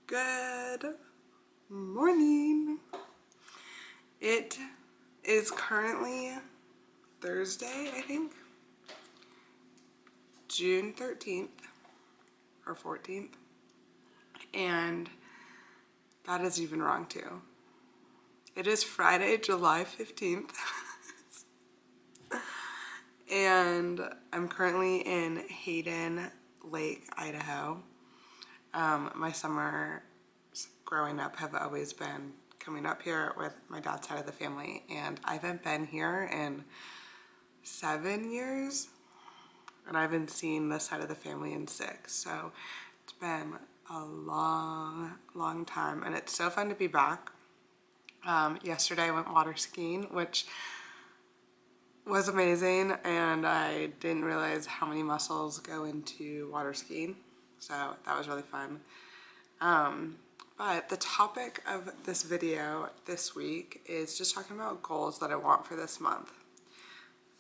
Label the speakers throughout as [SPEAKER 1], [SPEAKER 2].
[SPEAKER 1] Good morning. It is currently Thursday, I think, June 13th or 14th, and that is even wrong too. It is Friday, July 15th, and I'm currently in Hayden Lake, Idaho. My summers growing up have always been coming up here with my dad's side of the family, and I haven't been here in 7 years, and I haven't seen this side of the family in 6, so it's been a long time, and it's so fun to be back. Yesterday I went water skiing, which was amazing, and I didn't realize how many muscles go into water skiing, so that was really fun. But the topic of this video this week is just talking about goals that I want for this month.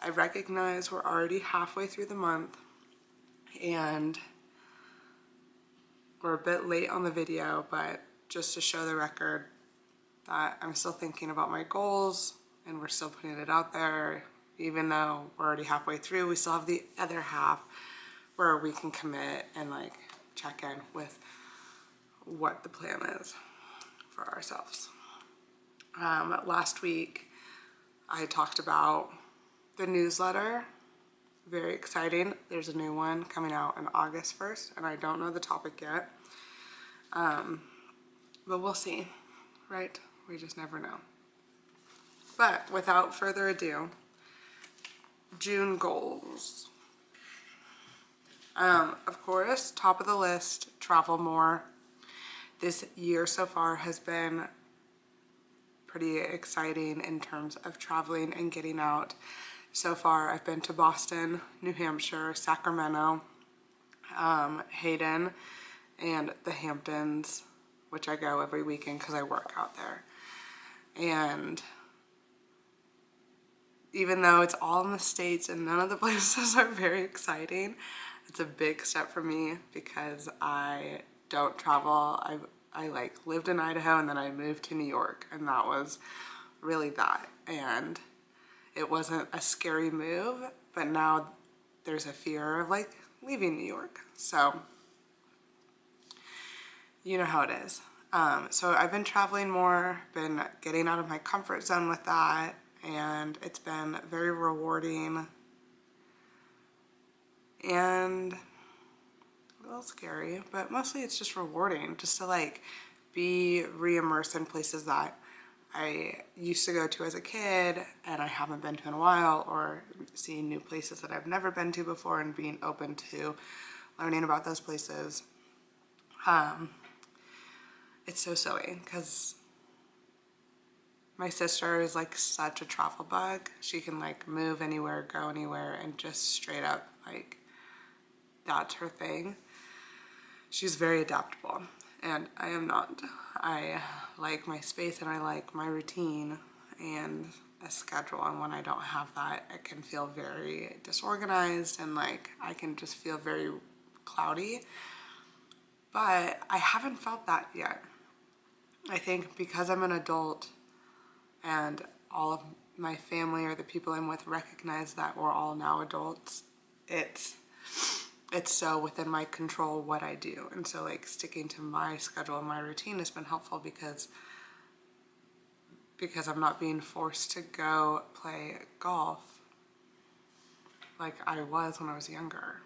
[SPEAKER 1] I recognize we're already halfway through the month and we're a bit late on the video, but just to show the record that I'm still thinking about my goals and we're still putting it out there. Even though we're already halfway through, we still have the other half where we can commit and like check in with what the plan is for ourselves. Last week I talked about the newsletter. Very exciting. There's a new one coming out on August 1st, and I don't know the topic yet. But we'll see, right? We just never know. But without further ado, June goals. Of course, top of the list, travel more. This year so far has been pretty exciting in terms of traveling and getting out. So far, I've been to Boston, New Hampshire, Sacramento, Hayden, and the Hamptons, which I go every weekend because I work out there. And even though it's all in the States and none of the places are very exciting, it's a big step for me because I don't travel. I like lived in Idaho and then I moved to New York, and that was really that. And it wasn't a scary move, but now there's a fear of like leaving New York. So you know how it is. So I've been traveling more, been getting out of my comfort zone with that, and it's been very rewarding and a little scary, but mostly it's just rewarding just to like be re-immersed in places that I used to go to as a kid and I haven't been to in a while, or seeing new places that I've never been to before and being open to learning about those places. It's so silly because my sister is like such a travel bug. She can like move anywhere, go anywhere, and just straight up like that's her thing. She's very adaptable and I am not. I like my space and I like my routine and a schedule, and when I don't have that, it can feel very disorganized and like I can just feel very cloudy. But I haven't felt that yet. I think because I'm an adult and all of my family or the people I'm with recognize that we're all now adults, it's so within my control what I do. And so like sticking to my schedule and my routine has been helpful because I'm not being forced to go play golf like I was when I was younger.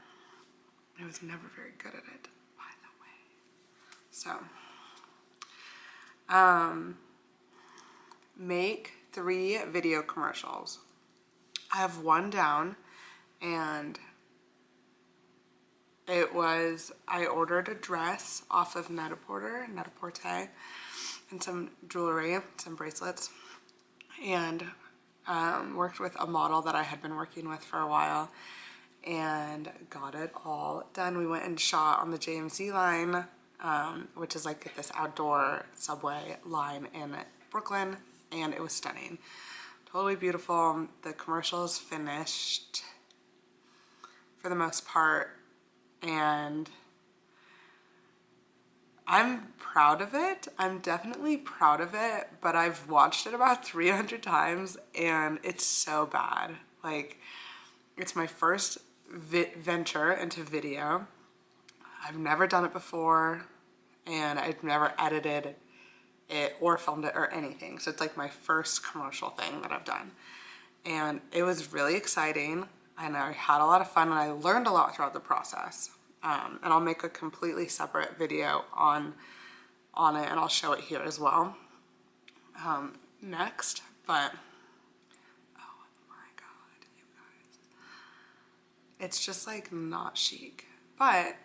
[SPEAKER 1] I was never very good at it, by the way. So, make 3 video commercials. I have one down, and I ordered a dress off of Net-a-Porter, and some jewelry, some bracelets, and worked with a model that I had been working with for a while and got it all done. We went and shot on the JMZ line, which is like this outdoor subway line in Brooklyn, and it was stunning. Totally beautiful. The commercial is finished for the most part, and I'm proud of it. I'm definitely proud of it, but I've watched it about 300 times and it's so bad. Like, it's my first venture into video. I've never done it before and I've never edited it or filmed it or anything. So it's like my first commercial thing that I've done. And it was really exciting and I had a lot of fun and I learned a lot throughout the process. And I'll make a completely separate video on it and I'll show it here as well next. But oh my God, you guys, it's just like not chic, but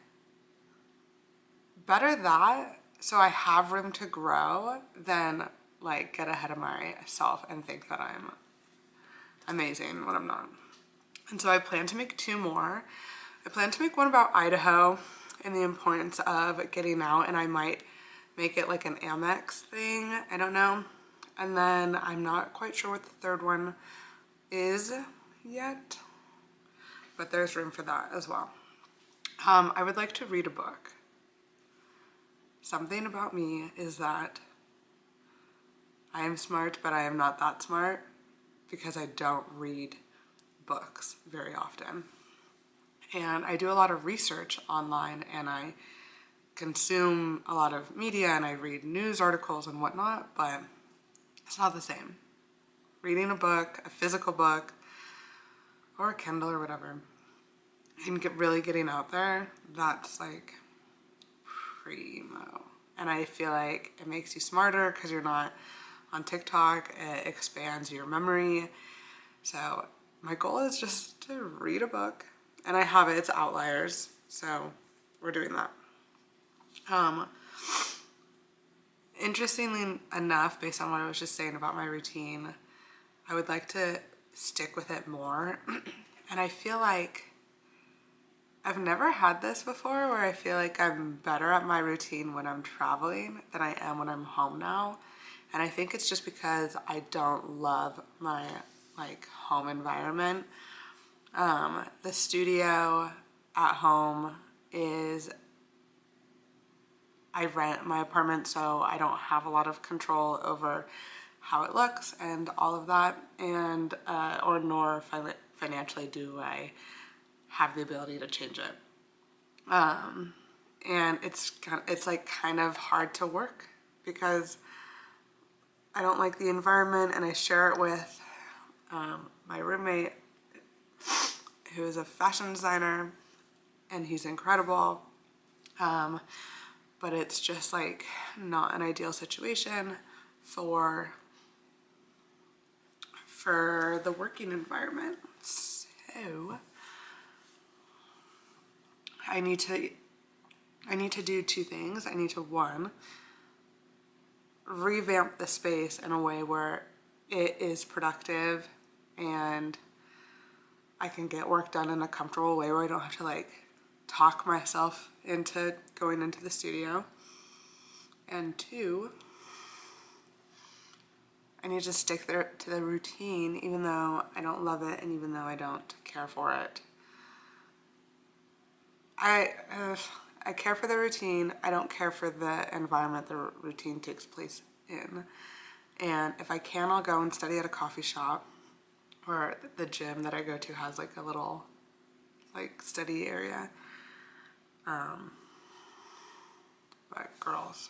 [SPEAKER 1] better that so I have room to grow than like get ahead of myself and think that I'm amazing when I'm not. And so I plan to make 2 more. I plan to make one about Idaho and the importance of getting out, and I might make it like an Amex thing, I don't know. And then I'm not quite sure what the 3rd one is yet, but there's room for that as well. I would like to read a book. Something about me is that I am smart, but I am not that smart because I don't read books very often. And I do a lot of research online and I consume a lot of media and I read news articles and whatnot, but it's not the same. Reading a book, a physical book, or a Kindle or whatever, and really getting out there, that's like primo. And I feel like it makes you smarter because you're not on TikTok. It expands your memory. So my goal is just to read a book, and I have it, it's Outliers, so we're doing that. Interestingly enough, based on what I was just saying about my routine, I would like to stick with it more. And I feel like I've never had this before where I feel like I'm better at my routine when I'm traveling than I am when I'm home now. And I think it's just because I don't love my like home environment. The studio at home is, I rent my apartment, so I don't have a lot of control over how it looks and all of that, and or nor financially do I have the ability to change it. And it's like kind of hard to work because I don't like the environment, and I share it with my roommate who is a fashion designer, and he's incredible. But it's just like not an ideal situation for the working environment. So I need to do 2 things. I need to, 1, revamp the space in a way where it is productive and I can get work done in a comfortable way where I don't have to like talk myself into going into the studio. And 2, I need to stick there to the routine even though I don't love it and even though I don't care for it. I care for the routine. I don't care for the environment the routine takes place in. And if I can, I'll go and study at a coffee shop, or the gym that I go to has like a little like study area. But girls.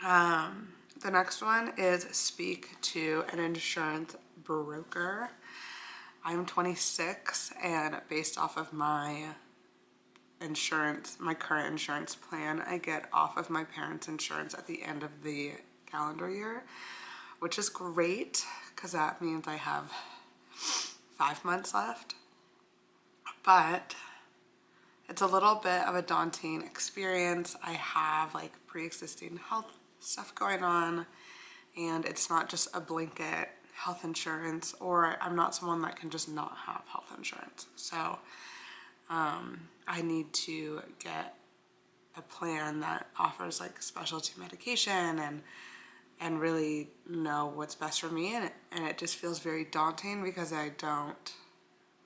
[SPEAKER 1] The next one is speak to an insurance broker. I'm 26 and based off of my insurance, my current insurance plan, I get off of my parents' insurance at the end of the calendar year, which is great because that means I have 5 months left. But it's a little bit of a daunting experience. I have like pre-existing health stuff going on, and it's not just a blanket health insurance, or I'm not someone that can just not have health insurance. So I need to get a plan that offers like specialty medication and really know what's best for me, and it just feels very daunting because I don't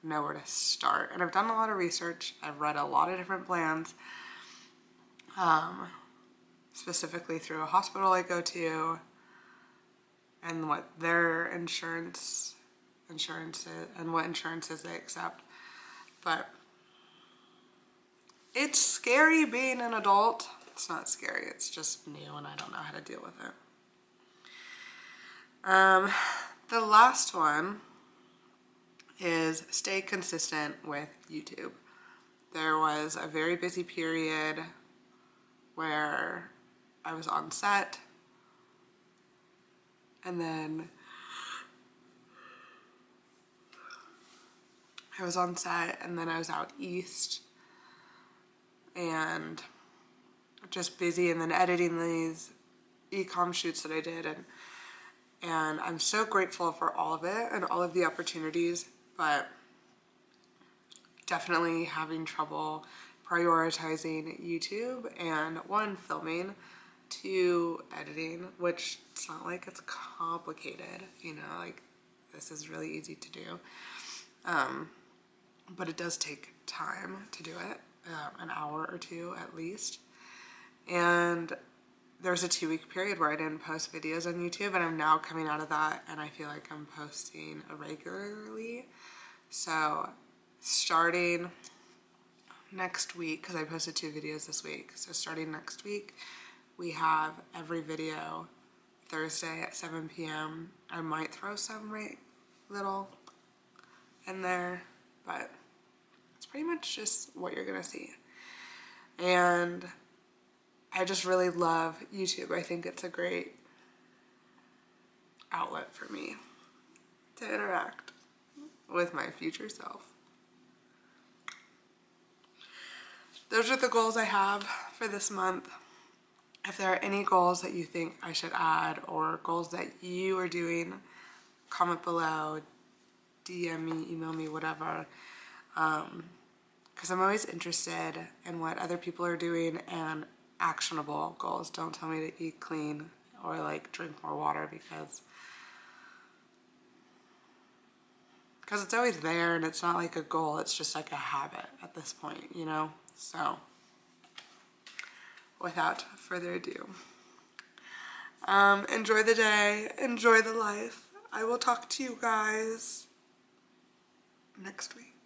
[SPEAKER 1] know where to start. And I've done a lot of research. I've read a lot of different plans. specifically through a hospital I go to, and what their insurance is, and what insurances they accept. But it's scary being an adult. It's not scary, it's just new and I don't know how to deal with it. The last one is stay consistent with YouTube. There was a very busy period where I was on set, and then I was out east and just busy, and then editing these e-com shoots that I did, and I'm so grateful for all of it and all of the opportunities, but definitely having trouble prioritizing YouTube, and 1, filming, 2, editing, which it's not like it's complicated, you know, like this is really easy to do. But it does take time to do it, an hour or 2 at least. And there's a 2-week period where I didn't post videos on YouTube, and I'm now coming out of that and I feel like I'm posting regularly. So starting next week, because I posted 2 videos this week, so starting next week, we have every video Thursday at 7 p.m. I might throw some little in there, but it's pretty much just what you're gonna see. And I just really love YouTube. I think it's a great outlet for me to interact with my future self. Those are the goals I have for this month. If there are any goals that you think I should add, or goals that you are doing, comment below, DM me, email me, whatever. Because I'm always interested in what other people are doing, and actionable goals. Don't tell me to eat clean or like drink more water, because it's always there, and it's not like a goal, it's just like a habit at this point, you know? So without further ado, enjoy the day, enjoy the life. I will talk to you guys next week.